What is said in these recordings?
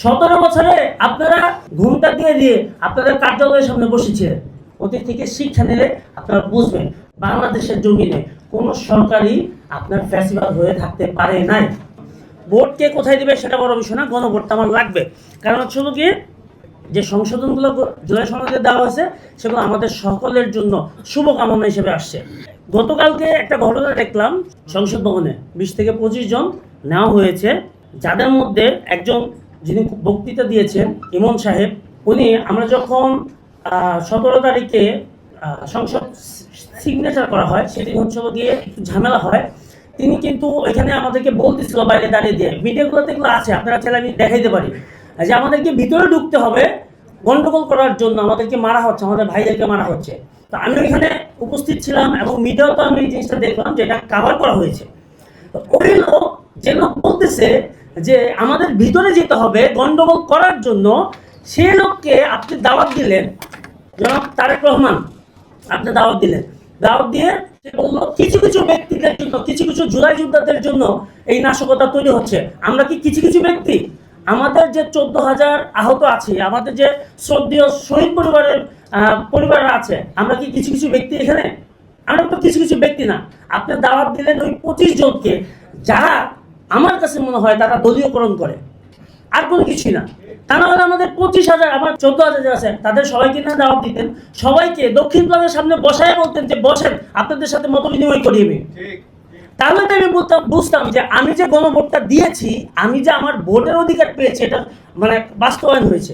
17 বছরে আপনারা ঘুমটা দিয়ে দিয়ে আপনাদের কার্যালয়ের সামনে বসেছিলেন। অতীত থেকে শিক্ষা নিলে আপনারা বুঝবেন বাংলাদেশের জমিনে কোনো সরকারই আপনার ফ্যাসিবাদ হয়ে থাকতে পারে নাই। ভোট কে কোথায় দিবে সেটা বড় বিষয় না, গণভোটটা আমার লাগবে। কারণ হচ্ছে কি, যে সংশোধনগুলো জুলাই সনদে দেওয়া হয়েছে সেগুলো আমাদের সকলের জন্য শুভকামনা হিসেবে আসছে। গতকালকে একটা ঘটনা দেখলাম, সংসদ ভবনে 20 থেকে 25 জন নেওয়া হয়েছে, যাদের মধ্যে একজন যিনি বক্তৃতা দিয়েছেন ইমন সাহেব, উনি আমরা যখন 17 তারিখে সংসদ সিগনেচার করা হয় সেদিন হচ্ছে গিয়ে একটু ঝামেলা হয়। তিনি কিন্তু এখানে আমাদেরকে বলতেছিল বাইরে দাঁড়িয়ে দিয়ে, মিডিয়াগুলোতে এগুলো আছে, আপনারা চাইলে আমি দেখাইতে পারি, যে আমাদেরকে ভিতরে ঢুকতে হবে, গন্ডগোল করার জন্য আমাদেরকে মারা হচ্ছে, আমাদের ভাইদেরকে মারা হচ্ছে। তো আমি এখানে উপস্থিত ছিলাম এবং মিডিয়াও তো আমি এই জিনিসটা দেখলাম যে এটা কাভার করা হয়েছে। তো ওই লোক যে লোক বলতেছে যে আমাদের ভিতরে যেতে হবে গন্ডগোল করার জন্য, সে লোককে আপনি দাওয়াত দিলেন, জনাব তারেক রহমান আপনি দাওয়াত দিলেন, দাওয়াত দিয়ে সে বললো কিছু কিছু ব্যক্তিদের জন্য, কিছু কিছু জুলাই যোদ্ধাদের জন্য এই নাশকতা তৈরি হচ্ছে। আমরা কি কিছু কিছু ব্যক্তি? আমাদের যে 14,000 আহত আছে, আমাদের যে শ্রদ্ধেয় শহীদ পরিবার আছে, আমরা কি কিছু কিছু ব্যক্তি এখানে? আমরা তো কিছু কিছু ব্যক্তি না। আপনি দাওয়াত দিলেন ওই 25 জনকে, যারা আমার কাছে মনে হয় তারা দলীয়করণ করে, আর কোনো কিছুই না। তা না হলে আমাদের 25,000 আমার 14,000 আছে, তাদের সবাইকে না দাওয়াত দিতেন, সবাইকে দক্ষিণ প্লাজার সামনে বসায় বলতেন যে বসেন, আপনাদের সাথে মত বিনিময় করি আমি। তাহলে তো আমি বুঝতাম যে আমি যে গণভোটটা দিয়েছি, আমি যে আমার ভোটের অধিকার পেয়েছি, এটা মানে বাস্তবায়ন হয়েছে।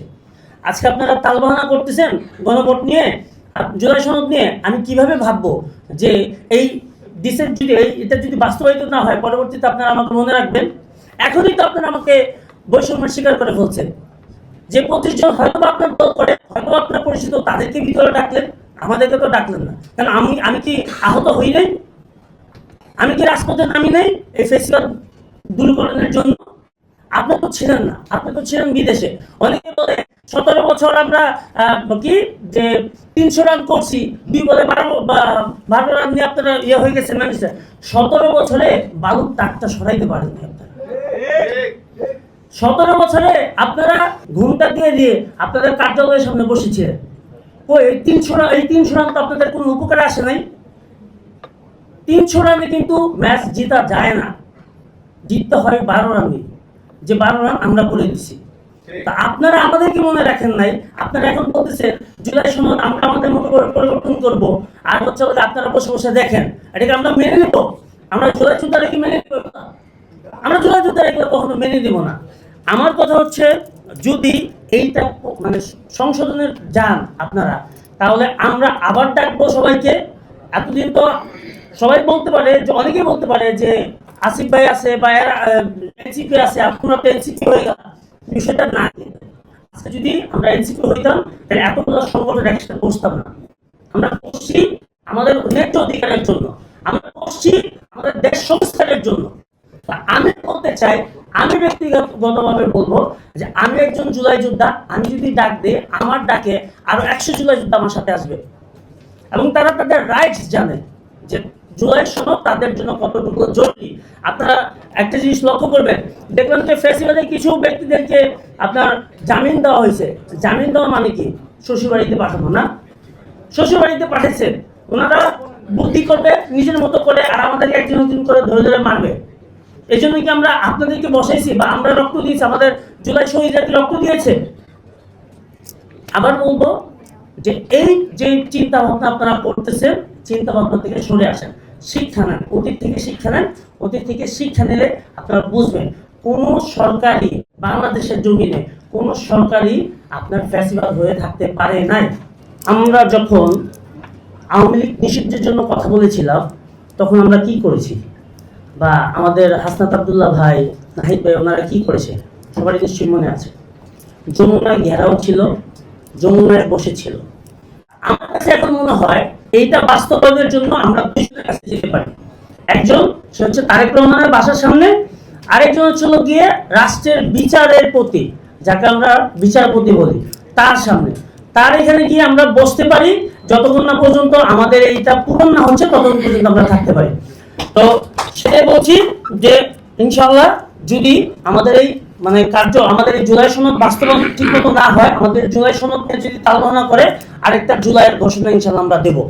আজকে আপনারা তালবাহানা করতেছেন গণভোট নিয়ে, জুলাই সনদ নিয়ে। আমি কিভাবে ভাববো যে এই ডিসেন্ট যদি এটা যদি বাস্তবায়িত না হয়, পরবর্তীতে আপনারা আমাকে মনে রাখবেন। এখনই তো আপনারা আমাকে বৈষম্যের স্বীকার করে বলছেন যে 25 জন হয়তো আপনার দল করে, হয়তো আপনার পরিচিত, তাদেরকে ভিতরে ডাকলেন, আমাদেরকে তো ডাকলেন না। কারণ আমি কি আহত হই নাই? আমি কি রাজপথে নামি নাই এই ফেস্টিভ্যাল দূরীকরণের জন্য? আপনি তো ছিলেন না, আপনি তো ছিলেন বিদেশে। অনেকে বলে 17 বছর আমরা কি যে 300 রান করছি, 2 বলে 12 রান নিয়ে আপনারা ইয়ে হয়ে গেছে ম্যানেজার। 17 বছরে বালুর টাকটা সরাইতে পারেননি আপনারা। 17 বছরে আপনারা ঘুমটা দিয়ে দিয়ে আপনাদের কার্যালয়ের সামনে বসেছিলেন। এই 300 রান তো আপনাদের কোনো উপকারে আসে নাই। 300 রানে কিন্তু ম্যাচ জিতা যায় না, জিততে হয় 12 রানে, যে 12 রান আমরা করে দিচ্ছি। তা আপনারা আমাদেরকে মনে রাখেন নাই। আপনারা এখন বলতেছেন জুলাই সনদ আমরা আমাদের মতো করে পরিবর্তন করব, আর হচ্ছে আপনারা বসে বসে দেখেন। এটাকে আমরা মেনে নেব? আমরা জুলাই যোদ্ধাকে মেনে নেব? আমরা জুলাই যোদ্ধাকে কখনো মেনে দেব না। আমার কথা হচ্ছে, যদি এইটা মানে সংশোধনের যান আপনারা, তাহলে আমরা আবার ডাকবো সবাইকে। এতদিন তো সবাই বলতে পারে, যে অনেকেই বলতে পারে যে আসিফ ভাই আছে বা এনসিপি আছে, আপনারা তো এনসিপি হয়ে গেল, বিষয়টা না। আজকে যদি আমরা এনসিপি হইতাম তাহলে এতগুলো সংগঠন একসাথে বসতাম না। আমরা বসছি আমাদের ন্যায্য অধিকারের জন্য, আমরা বসছি আমাদের দেশ সংস্কারের জন্য। আমি বলতে চাই, আমি ব্যক্তিগতভাবে বলবো যে আমি একজন জুলাই যোদ্ধা। আমি যদি ডাক দিই, আমার ডাকে আরো 100 জুলাই যোদ্ধা আমার সাথে আসবে, এবং তারা তাদের রাইটস জানে যে জুলাই সনদ তাদের জন্য কতটুকু জরুরি। আপনারা একটা জিনিস লক্ষ্য করবেন, দেখলাম যে ফেস্টিভ্যালে কিছু ব্যক্তিদেরকে আপনার জামিন দেওয়া হয়েছে। জামিন দেওয়া মানে কি? শ্বশুরবাড়িতে পাঠানো না? শ্বশুরবাড়িতে পাঠাচ্ছেন, ওনারা বুদ্ধি করবে নিজের মতো করে, আর আমাদেরকে একজন একজন করে ধরে ধরে মারবে। এই জন্য কি আমরা আপনাদেরকে বসাইছি বা আমরা রক্ত দিয়েছি? আমাদের জুলাই শহীদরা কি রক্ত দিয়েছে? আবার বলবো যে এই যে চিন্তা ভাবনা আপনারা করতেছেন, চিন্তা ভাবনা থেকে সরে আসেন, শিক্ষা নেন, অতীত থেকে শিক্ষা নেন। অতীত থেকে শিক্ষা নিলে আপনারা বুঝবেন কোন সরকারি বাংলাদেশের জমিনে কোন সরকারি আপনার ফ্যাসিবাদ হয়ে থাকতে পারে নাই। আমরা যখন আওয়ামী লীগ নিষিদ্ধের জন্য কথা বলেছিলাম, তখন আমরা কি করেছি, বা আমাদের হাসনাত আব্দুল্লাহ ভাই, নাহিদ ভাই, ওনারা কি করেছে সবারই নিশ্চয়ই মনে আছে। যমুনায় ঘেরাও ছিল, যমুনায় বসেছিল। আমার কাছে এখন মনে হয় এইটা বাস্তবায়নের জন্য আমরা দুজনের কাছে যেতে পারি। একজন সে হচ্ছে তারেক রহমানের বাসার সামনে, আরেকজন হচ্ছিল গিয়ে রাষ্ট্রের বিচারের প্রতি, যাকে আমরা বিচারপতি বলি, তার সামনে। তার এখানে গিয়ে আমরা বসতে পারি, যতক্ষণ না পর্যন্ত আমাদের এইটা পূরণ না হচ্ছে ততক্ষণ পর্যন্ত আমরা থাকতে পারি। তো সেটাই বলছি যে ইনশাআল্লাহ যদি আমাদের এই মানে আমাদের এই জুলাই সনদ বাস্তবায়ন ঠিক মতো না হয়, আমাদের জুলাই সনদ নিয়ে যদি তালবাহানা করে, আরেকটা জুলাইয়ের ঘোষণা ইনশাল্লাহ আমরা দেবো।